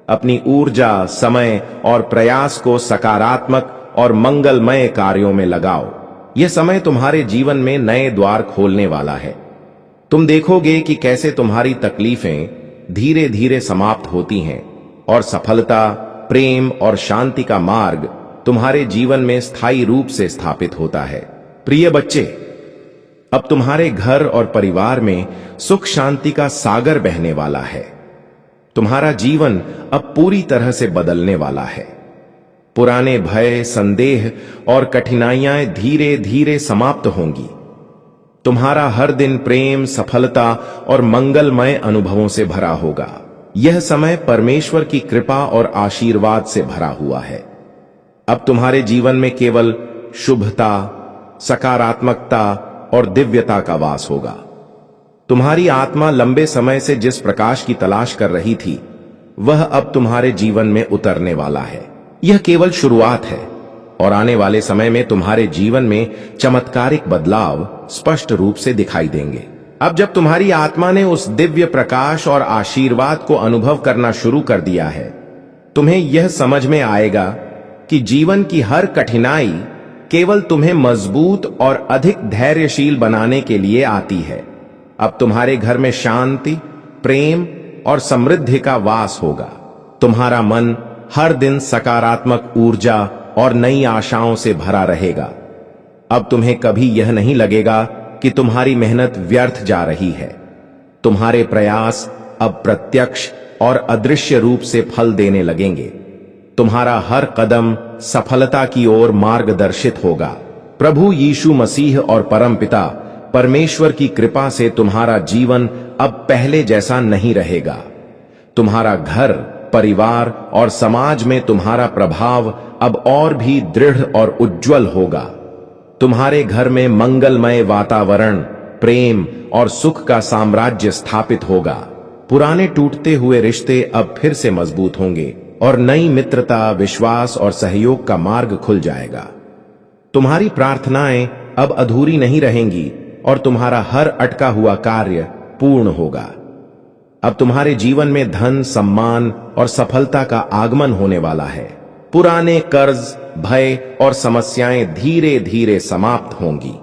Speaker 1: अपनी ऊर्जा, समय और प्रयास को सकारात्मक और मंगलमय कार्यों में लगाओ। यह समय तुम्हारे जीवन में नए द्वार खोलने वाला है। तुम देखोगे कि कैसे तुम्हारी तकलीफें धीरे धीरे समाप्त होती हैं और सफलता, प्रेम और शांति का मार्ग तुम्हारे जीवन में स्थायी रूप से स्थापित होता है। प्रिय बच्चे, अब तुम्हारे घर और परिवार में सुख शांति का सागर बहने वाला है। तुम्हारा जीवन अब पूरी तरह से बदलने वाला है। पुराने भय, संदेह और कठिनाइयां धीरे धीरे समाप्त होंगी। तुम्हारा हर दिन प्रेम, सफलता और मंगलमय अनुभवों से भरा होगा। यह समय परमेश्वर की कृपा और आशीर्वाद से भरा हुआ है। अब तुम्हारे जीवन में केवल शुभता, सकारात्मकता और दिव्यता का वास होगा। तुम्हारी आत्मा लंबे समय से जिस प्रकाश की तलाश कर रही थी, वह अब तुम्हारे जीवन में उतरने वाला है। यह केवल शुरुआत है और आने वाले समय में तुम्हारे जीवन में चमत्कारिक बदलाव स्पष्ट रूप से दिखाई देंगे। अब जब तुम्हारी आत्मा ने उस दिव्य प्रकाश और आशीर्वाद को अनुभव करना शुरू कर दिया है, तुम्हें यह समझ में आएगा कि जीवन की हर कठिनाई केवल तुम्हें मजबूत और अधिक धैर्यशील बनाने के लिए आती है। अब तुम्हारे घर में शांति, प्रेम और समृद्धि का वास होगा। तुम्हारा मन हर दिन सकारात्मक ऊर्जा और नई आशाओं से भरा रहेगा। अब तुम्हें कभी यह नहीं लगेगा कि तुम्हारी मेहनत व्यर्थ जा रही है। तुम्हारे प्रयास अब प्रत्यक्ष और अदृश्य रूप से फल देने लगेंगे। तुम्हारा हर कदम सफलता की ओर मार्गदर्शित होगा। प्रभु यीशु मसीह और परमपिता परमेश्वर की कृपा से तुम्हारा जीवन अब पहले जैसा नहीं रहेगा। तुम्हारा घर, परिवार और समाज में तुम्हारा प्रभाव अब और भी दृढ़ और उज्जवल होगा। तुम्हारे घर में मंगलमय वातावरण, प्रेम और सुख का साम्राज्य स्थापित होगा। पुराने टूटते हुए रिश्ते अब फिर से मजबूत होंगे और नई मित्रता, विश्वास और सहयोग का मार्ग खुल जाएगा। तुम्हारी प्रार्थनाएं अब अधूरी नहीं रहेंगी और तुम्हारा हर अटका हुआ कार्य पूर्ण होगा। अब तुम्हारे जीवन में धन, सम्मान और सफलता का आगमन होने वाला है। पुराने कर्ज, भय और समस्याएं धीरे धीरे समाप्त होंगी।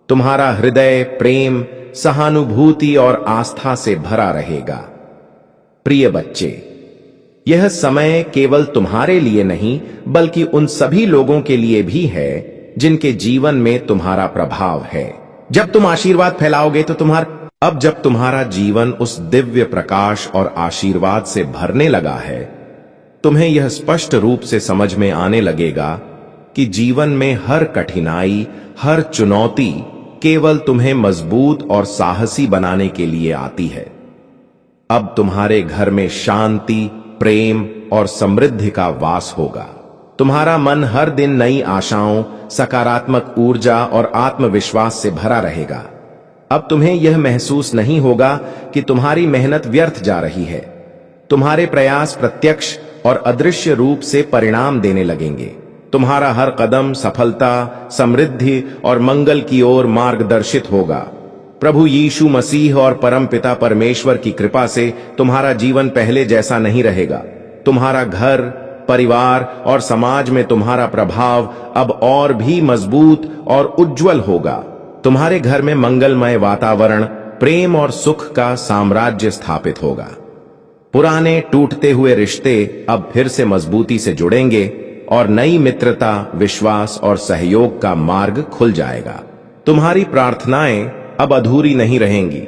Speaker 1: तुम्हारा हृदय प्रेम, सहानुभूति और आस्था से भरा रहेगा। प्रिय बच्चे, यह समय केवल तुम्हारे लिए नहीं बल्कि उन सभी लोगों के लिए भी है जिनके जीवन में तुम्हारा प्रभाव है। जब तुम आशीर्वाद फैलाओगे तो अब जब तुम्हारा जीवन उस दिव्य प्रकाश और आशीर्वाद से भरने लगा है, तुम्हें यह स्पष्ट रूप से समझ में आने लगेगा कि जीवन में हर कठिनाई, हर चुनौती केवल तुम्हें मजबूत और साहसी बनाने के लिए आती है। अब तुम्हारे घर में शांति, प्रेम और समृद्धि का वास होगा। तुम्हारा मन हर दिन नई आशाओं, सकारात्मक ऊर्जा और आत्मविश्वास से भरा रहेगा। अब तुम्हें यह महसूस नहीं होगा कि तुम्हारी मेहनत व्यर्थ जा रही है। तुम्हारे प्रयास प्रत्यक्ष और अदृश्य रूप से परिणाम देने लगेंगे। तुम्हारा हर कदम सफलता, समृद्धि और मंगल की ओर मार्गदर्शित होगा। प्रभु यीशु मसीह और परमपिता परमेश्वर की कृपा से तुम्हारा जीवन पहले जैसा नहीं रहेगा। तुम्हारा घर, परिवार और समाज में तुम्हारा प्रभाव अब और भी मजबूत और उज्जवल होगा। तुम्हारे घर में मंगलमय वातावरण, प्रेम और सुख का साम्राज्य स्थापित होगा। पुराने टूटते हुए रिश्ते अब फिर से मजबूती से जुड़ेंगे और नई मित्रता, विश्वास और सहयोग का मार्ग खुल जाएगा। तुम्हारी प्रार्थनाएं अब अधूरी नहीं रहेंगी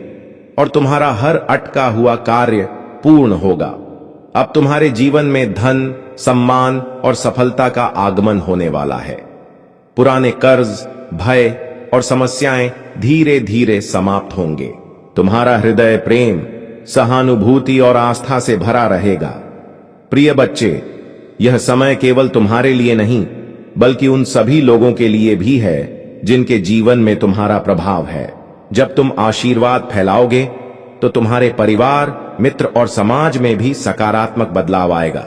Speaker 1: और तुम्हारा हर अटका हुआ कार्य पूर्ण होगा। अब तुम्हारे जीवन में धन, सम्मान और सफलता का आगमन होने वाला है। पुराने कर्ज, भय और समस्याएं धीरे धीरे समाप्त होंगे। तुम्हारा हृदय प्रेम, सहानुभूति और आस्था से भरा रहेगा। प्रिय बच्चे, यह समय केवल तुम्हारे लिए नहीं बल्कि उन सभी लोगों के लिए भी है जिनके जीवन में तुम्हारा प्रभाव है। जब तुम आशीर्वाद फैलाओगे तो तुम्हारे परिवार, मित्र और समाज में भी सकारात्मक बदलाव आएगा।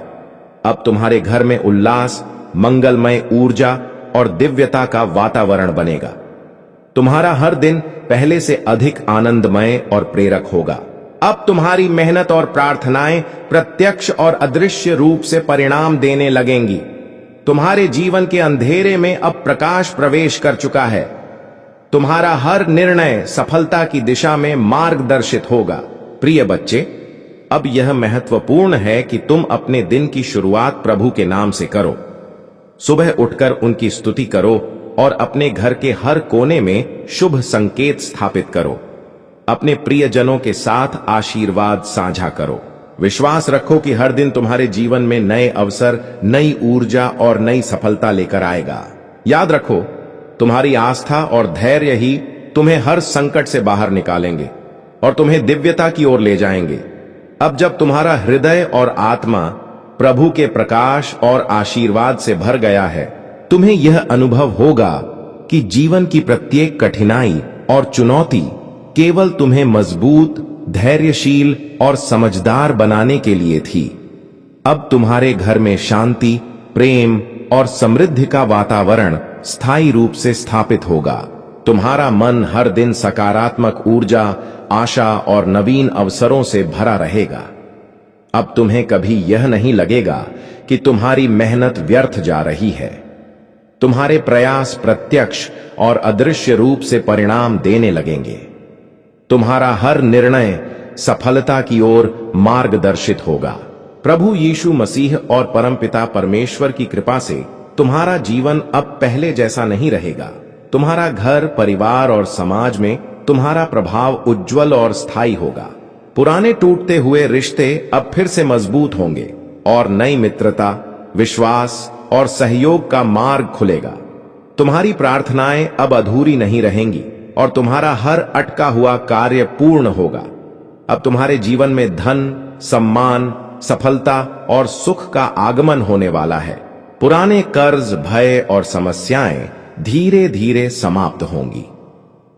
Speaker 1: अब तुम्हारे घर में उल्लास, मंगलमय ऊर्जा और दिव्यता का वातावरण बनेगा। तुम्हारा हर दिन पहले से अधिक आनंदमय और प्रेरक होगा। अब तुम्हारी मेहनत और प्रार्थनाएं प्रत्यक्ष और अदृश्य रूप से परिणाम देने लगेंगी। तुम्हारे जीवन के अंधेरे में अब प्रकाश प्रवेश कर चुका है। तुम्हारा हर निर्णय सफलता की दिशा में मार्गदर्शित होगा। प्रिय बच्चे, अब यह महत्वपूर्ण है कि तुम अपने दिन की शुरुआत प्रभु के नाम से करो। सुबह उठकर उनकी स्तुति करो और अपने घर के हर कोने में शुभ संकेत स्थापित करो। अपने प्रियजनों के साथ आशीर्वाद साझा करो। विश्वास रखो कि हर दिन तुम्हारे जीवन में नए अवसर, नई ऊर्जा और नई सफलता लेकर आएगा। याद रखो, तुम्हारी आस्था और धैर्य ही तुम्हें हर संकट से बाहर निकालेंगे और तुम्हें दिव्यता की ओर ले जाएंगे। अब जब तुम्हारा हृदय और आत्मा प्रभु के प्रकाश और आशीर्वाद से भर गया है, तुम्हें यह अनुभव होगा कि जीवन की प्रत्येक कठिनाई और चुनौती केवल तुम्हें मजबूत, धैर्यशील और समझदार बनाने के लिए थी। अब तुम्हारे घर में शांति, प्रेम और समृद्धि का वातावरण स्थायी रूप से स्थापित होगा। तुम्हारा मन हर दिन सकारात्मक ऊर्जा, आशा और नवीन अवसरों से भरा रहेगा। अब तुम्हें कभी यह नहीं लगेगा कि तुम्हारी मेहनत व्यर्थ जा रही है। तुम्हारे प्रयास प्रत्यक्ष और अदृश्य रूप से परिणाम देने लगेंगे। तुम्हारा हर निर्णय सफलता की ओर मार्गदर्शित होगा। प्रभु यीशु मसीह और परमपिता परमेश्वर की कृपा से तुम्हारा जीवन अब पहले जैसा नहीं रहेगा। तुम्हारा घर, परिवार और समाज में तुम्हारा प्रभाव उज्जवल और स्थायी होगा। पुराने टूटते हुए रिश्ते अब फिर से मजबूत होंगे और नई मित्रता, विश्वास और सहयोग का मार्ग खुलेगा। तुम्हारी प्रार्थनाएं अब अधूरी नहीं रहेंगी और तुम्हारा हर अटका हुआ कार्य पूर्ण होगा। अब तुम्हारे जीवन में धन, सम्मान, सफलता और सुख का आगमन होने वाला है। पुराने कर्ज, भय और समस्याएं धीरे धीरे समाप्त होंगी।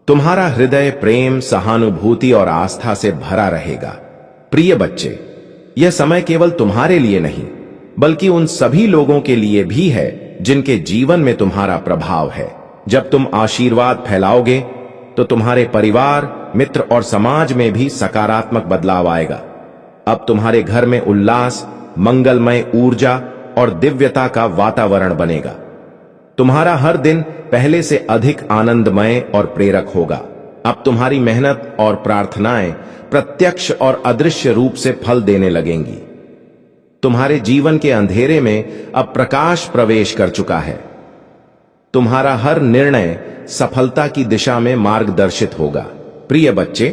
Speaker 1: तुम्हारा हृदय प्रेम, सहानुभूति और आस्था से भरा रहेगा। प्रिय बच्चे, यह समय केवल तुम्हारे लिए नहीं बल्कि उन सभी लोगों के लिए भी है जिनके जीवन में तुम्हारा प्रभाव है। जब तुम आशीर्वाद फैलाओगे तो तुम्हारे परिवार, मित्र और समाज में भी सकारात्मक बदलाव आएगा। अब तुम्हारे घर में उल्लास, मंगलमय ऊर्जा और दिव्यता का वातावरण बनेगा। तुम्हारा हर दिन पहले से अधिक आनंदमय और प्रेरक होगा। अब तुम्हारी मेहनत और प्रार्थनाएं प्रत्यक्ष और अदृश्य रूप से फल देने लगेंगी। तुम्हारे जीवन के अंधेरे में अब प्रकाश प्रवेश कर चुका है। तुम्हारा हर निर्णय सफलता की दिशा में मार्गदर्शित होगा। प्रिय बच्चे,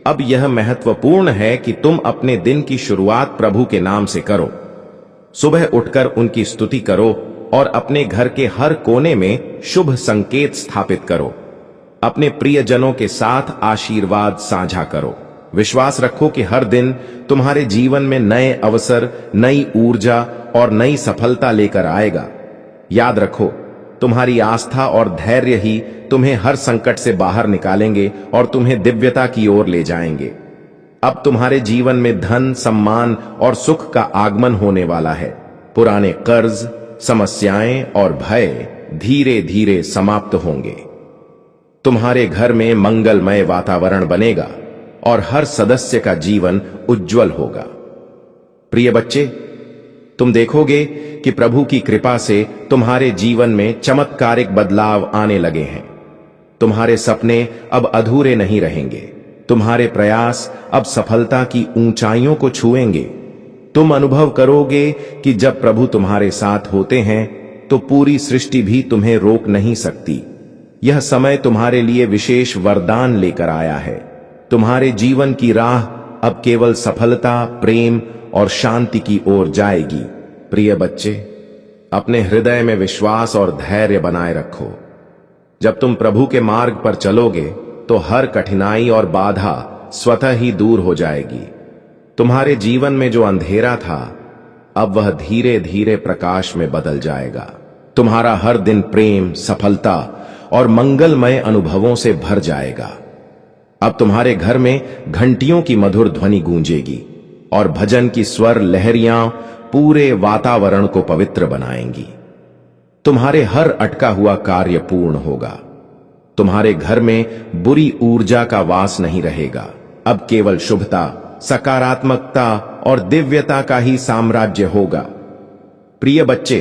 Speaker 1: अब यह महत्वपूर्ण है कि तुम अपने दिन की शुरुआत प्रभु के नाम से करो। सुबह उठकर उनकी स्तुति करो और अपने घर के हर कोने में शुभ संकेत स्थापित करो। अपने प्रियजनों के साथ आशीर्वाद साझा करो। विश्वास रखो कि हर दिन तुम्हारे जीवन में नए अवसर, नई ऊर्जा और नई सफलता लेकर आएगा। याद रखो, तुम्हारी आस्था और धैर्य ही तुम्हें हर संकट से बाहर निकालेंगे और तुम्हें दिव्यता की ओर ले जाएंगे। अब तुम्हारे जीवन में धन, सम्मान और सुख का आगमन होने वाला है। पुराने कर्ज, समस्याएं और भय धीरे धीरे समाप्त होंगे। तुम्हारे घर में मंगलमय वातावरण बनेगा और हर सदस्य का जीवन उज्जवल होगा। प्रिय बच्चे, तुम देखोगे कि प्रभु की कृपा से तुम्हारे जीवन में चमत्कारिक बदलाव आने लगे हैं। तुम्हारे सपने अब अधूरे नहीं रहेंगे। तुम्हारे प्रयास अब सफलता की ऊंचाइयों को छुएंगे। तुम अनुभव करोगे कि जब प्रभु तुम्हारे साथ होते हैं तो पूरी सृष्टि भी तुम्हें रोक नहीं सकती। यह समय तुम्हारे लिए विशेष वरदान लेकर आया है। तुम्हारे जीवन की राह अब केवल सफलता, प्रेम और शांति की ओर जाएगी। प्रिय बच्चे, अपने हृदय में विश्वास और धैर्य बनाए रखो। जब तुम प्रभु के मार्ग पर चलोगे तो हर कठिनाई और बाधा स्वतः ही दूर हो जाएगी। तुम्हारे जीवन में जो अंधेरा था, अब वह धीरे धीरे प्रकाश में बदल जाएगा। तुम्हारा हर दिन प्रेम, सफलता और मंगलमय अनुभवों से भर जाएगा। अब तुम्हारे घर में घंटियों की मधुर ध्वनि गूंजेगी और भजन की स्वर लहरियां पूरे वातावरण को पवित्र बनाएंगी। तुम्हारे हर अटका हुआ कार्य पूर्ण होगा। तुम्हारे घर में बुरी ऊर्जा का वास नहीं रहेगा। अब केवल शुभता, सकारात्मकता और दिव्यता का ही साम्राज्य होगा। प्रिय बच्चे,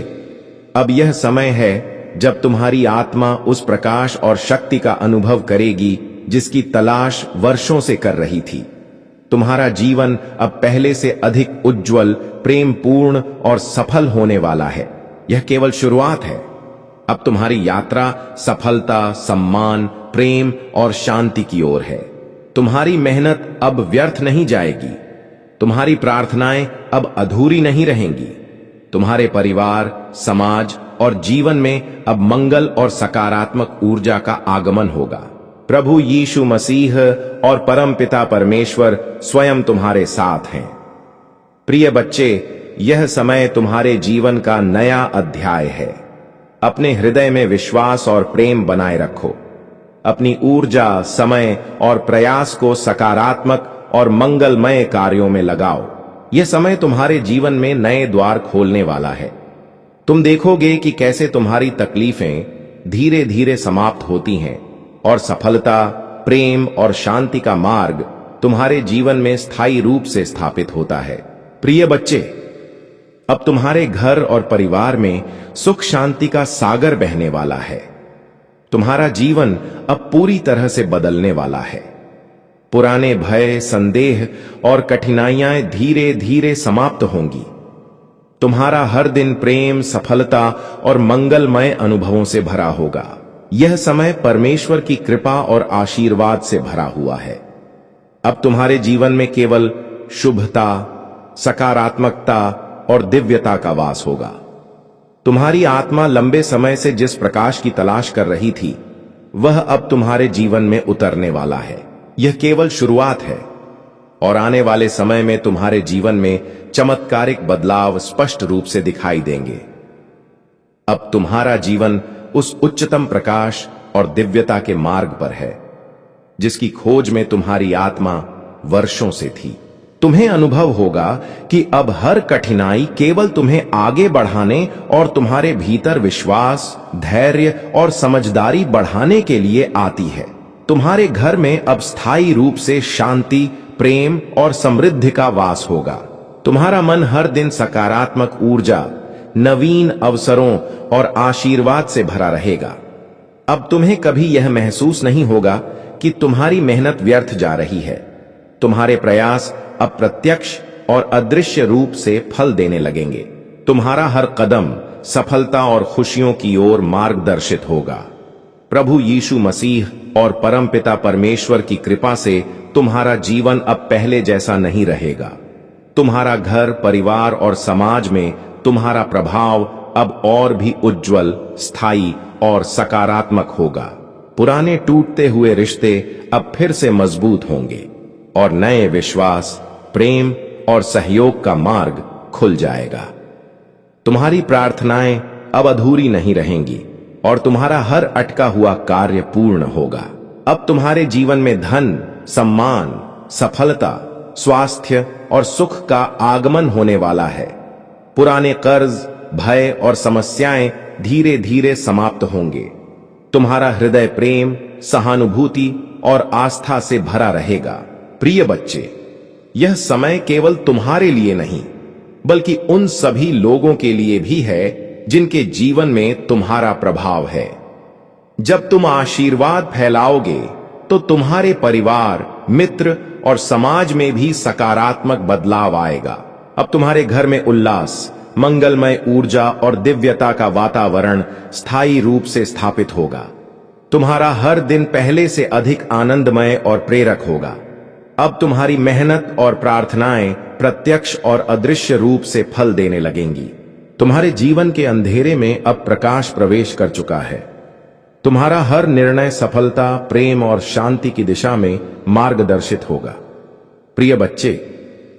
Speaker 1: अब यह समय है जब तुम्हारी आत्मा उस प्रकाश और शक्ति का अनुभव करेगी जिसकी तलाश वर्षों से कर रही थी। तुम्हारा जीवन अब पहले से अधिक उज्जवल, प्रेमपूर्ण और सफल होने वाला है। यह केवल शुरुआत है। अब तुम्हारी यात्रा सफलता, सम्मान, प्रेम और शांति की ओर है। तुम्हारी मेहनत अब व्यर्थ नहीं जाएगी। तुम्हारी प्रार्थनाएं अब अधूरी नहीं रहेंगी। तुम्हारे परिवार, समाज और जीवन में अब मंगल और सकारात्मक ऊर्जा का आगमन होगा। प्रभु यीशु मसीह और परमपिता परमेश्वर स्वयं तुम्हारे साथ हैं। प्रिय बच्चे, यह समय तुम्हारे जीवन का नया अध्याय है। अपने हृदय में विश्वास और प्रेम बनाए रखो। अपनी ऊर्जा, समय और प्रयास को सकारात्मक और मंगलमय कार्यों में लगाओ। यह समय तुम्हारे जीवन में नए द्वार खोलने वाला है। तुम देखोगे कि कैसे तुम्हारी तकलीफें धीरे धीरे समाप्त होती हैं और सफलता, प्रेम और शांति का मार्ग तुम्हारे जीवन में स्थायी रूप से स्थापित होता है। प्रिय बच्चे, अब तुम्हारे घर और परिवार में सुख शांति का सागर बहने वाला है। तुम्हारा जीवन अब पूरी तरह से बदलने वाला है। पुराने भय, संदेह और कठिनाइयां धीरे धीरे समाप्त होंगी। तुम्हारा हर दिन प्रेम, सफलता और मंगलमय अनुभवों से भरा होगा। यह समय परमेश्वर की कृपा और आशीर्वाद से भरा हुआ है। अब तुम्हारे जीवन में केवल शुभता, सकारात्मकता और दिव्यता का वास होगा। तुम्हारी आत्मा लंबे समय से जिस प्रकाश की तलाश कर रही थी, वह अब तुम्हारे जीवन में उतरने वाला है। यह केवल शुरुआत है और आने वाले समय में तुम्हारे जीवन में चमत्कारिक बदलाव स्पष्ट रूप से दिखाई देंगे। अब तुम्हारा जीवन उस उच्चतम प्रकाश और दिव्यता के मार्ग पर है जिसकी खोज में तुम्हारी आत्मा वर्षों से थी। तुम्हें अनुभव होगा कि अब हर कठिनाई केवल तुम्हें आगे बढ़ाने और तुम्हारे भीतर विश्वास, धैर्य और समझदारी बढ़ाने के लिए आती है। तुम्हारे घर में अब स्थायी रूप से शांति, प्रेम और समृद्धि का वास होगा। तुम्हारा मन हर दिन सकारात्मक ऊर्जा, नवीन अवसरों और आशीर्वाद से भरा रहेगा। अब तुम्हें कभी यह महसूस नहीं होगा कि तुम्हारी मेहनत व्यर्थ जा रही है। तुम्हारे प्रयास अब प्रत्यक्ष और अदृश्य रूप से फल देने लगेंगे। तुम्हारा हर कदम सफलता और खुशियों की ओर मार्गदर्शित होगा। प्रभु यीशु मसीह और परमपिता परमेश्वर की कृपा से तुम्हारा जीवन अब पहले जैसा नहीं रहेगा। तुम्हारा घर, परिवार और समाज में तुम्हारा प्रभाव अब और भी उज्जवल, स्थायी और सकारात्मक होगा। पुराने टूटते हुए रिश्ते अब फिर से मजबूत होंगे और नए विश्वास, प्रेम और सहयोग का मार्ग खुल जाएगा। तुम्हारी प्रार्थनाएं अब अधूरी नहीं रहेंगी और तुम्हारा हर अटका हुआ कार्य पूर्ण होगा। अब तुम्हारे जीवन में धन, सम्मान, सफलता, स्वास्थ्य और सुख का आगमन होने वाला है। पुराने कर्ज, भय और समस्याएं धीरे धीरे समाप्त होंगे। तुम्हारा हृदय प्रेम, सहानुभूति और आस्था से भरा रहेगा। प्रिय बच्चे, यह समय केवल तुम्हारे लिए नहीं, बल्कि उन सभी लोगों के लिए भी है जिनके जीवन में तुम्हारा प्रभाव है। जब तुम आशीर्वाद फैलाओगे तो तुम्हारे परिवार, मित्र और समाज में भी सकारात्मक बदलाव आएगा। अब तुम्हारे घर में उल्लास, मंगलमय ऊर्जा और दिव्यता का वातावरण स्थायी रूप से स्थापित होगा। तुम्हारा हर दिन पहले से अधिक आनंदमय और प्रेरक होगा। अब तुम्हारी मेहनत और प्रार्थनाएं प्रत्यक्ष और अदृश्य रूप से फल देने लगेंगी। तुम्हारे जीवन के अंधेरे में अब प्रकाश प्रवेश कर चुका है। तुम्हारा हर निर्णय सफलता, प्रेम और शांति की दिशा में मार्गदर्शित होगा। प्रिय बच्चे,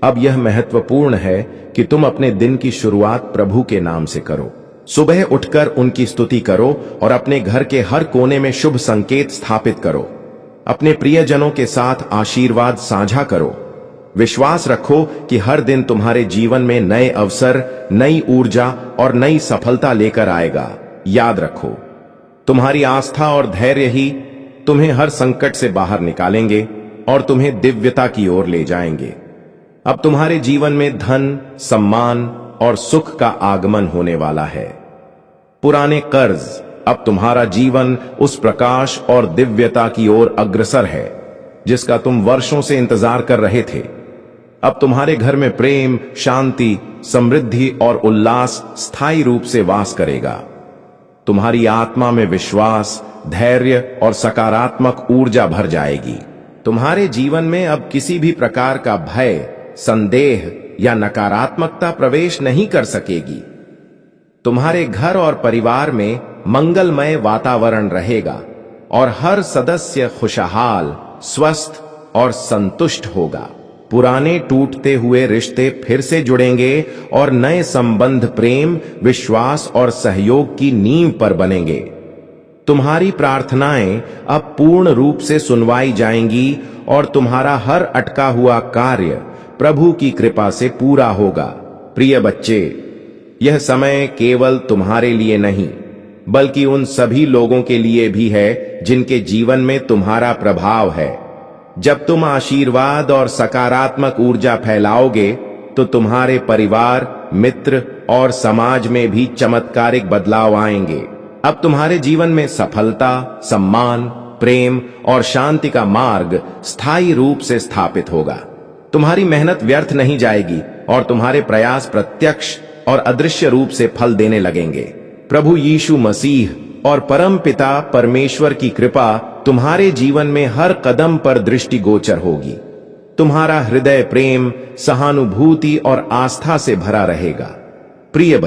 Speaker 1: अब यह महत्वपूर्ण है कि तुम अपने दिन की शुरुआत प्रभु के नाम से करो। सुबह उठकर उनकी स्तुति करो और अपने घर के हर कोने में शुभ संकेत स्थापित करो। अपने प्रियजनों के साथ आशीर्वाद साझा करो। विश्वास रखो कि हर दिन तुम्हारे जीवन में नए अवसर, नई ऊर्जा और नई सफलता लेकर आएगा। याद रखो, तुम्हारी आस्था और धैर्य ही तुम्हें हर संकट से बाहर निकालेंगे और तुम्हें दिव्यता की ओर ले जाएंगे। अब तुम्हारे जीवन में धन, सम्मान और सुख का आगमन होने वाला है। पुराने कर्ज, अब तुम्हारा जीवन उस प्रकाश और दिव्यता की ओर अग्रसर है जिसका तुम वर्षों से इंतजार कर रहे थे। अब तुम्हारे घर में प्रेम, शांति, समृद्धि और उल्लास स्थायी रूप से वास करेगा। तुम्हारी आत्मा में विश्वास, धैर्य और सकारात्मक ऊर्जा भर जाएगी। तुम्हारे जीवन में अब किसी भी प्रकार का भय, संदेह या नकारात्मकता प्रवेश नहीं कर सकेगी। तुम्हारे घर और परिवार में मंगलमय वातावरण रहेगा और हर सदस्य खुशहाल, स्वस्थ और संतुष्ट होगा। पुराने टूटते हुए रिश्ते फिर से जुड़ेंगे और नए संबंध प्रेम, विश्वास और सहयोग की नींव पर बनेंगे। तुम्हारी प्रार्थनाएं अब पूर्ण रूप से सुनवाई जाएंगी और तुम्हारा हर अटका हुआ कार्य प्रभु की कृपा से पूरा होगा। प्रिय बच्चे, यह समय केवल तुम्हारे लिए नहीं बल्कि उन सभी लोगों के लिए भी है जिनके जीवन में तुम्हारा प्रभाव है। जब तुम आशीर्वाद और सकारात्मक ऊर्जा फैलाओगे तो तुम्हारे परिवार, मित्र और समाज में भी चमत्कारिक बदलाव आएंगे। अब तुम्हारे जीवन में सफलता, सम्मान, प्रेम और शांति का मार्ग स्थायी रूप से स्थापित होगा। तुम्हारी मेहनत व्यर्थ नहीं जाएगी और तुम्हारे प्रयास प्रत्यक्ष और अदृश्य रूप से फल देने लगेंगे। प्रभु यीशु मसीह और परम पिता परमेश्वर की कृपा तुम्हारे जीवन में हर कदम पर दृष्टिगोचर होगी। तुम्हारा हृदय प्रेम, सहानुभूति और आस्था से भरा रहेगा। प्रिय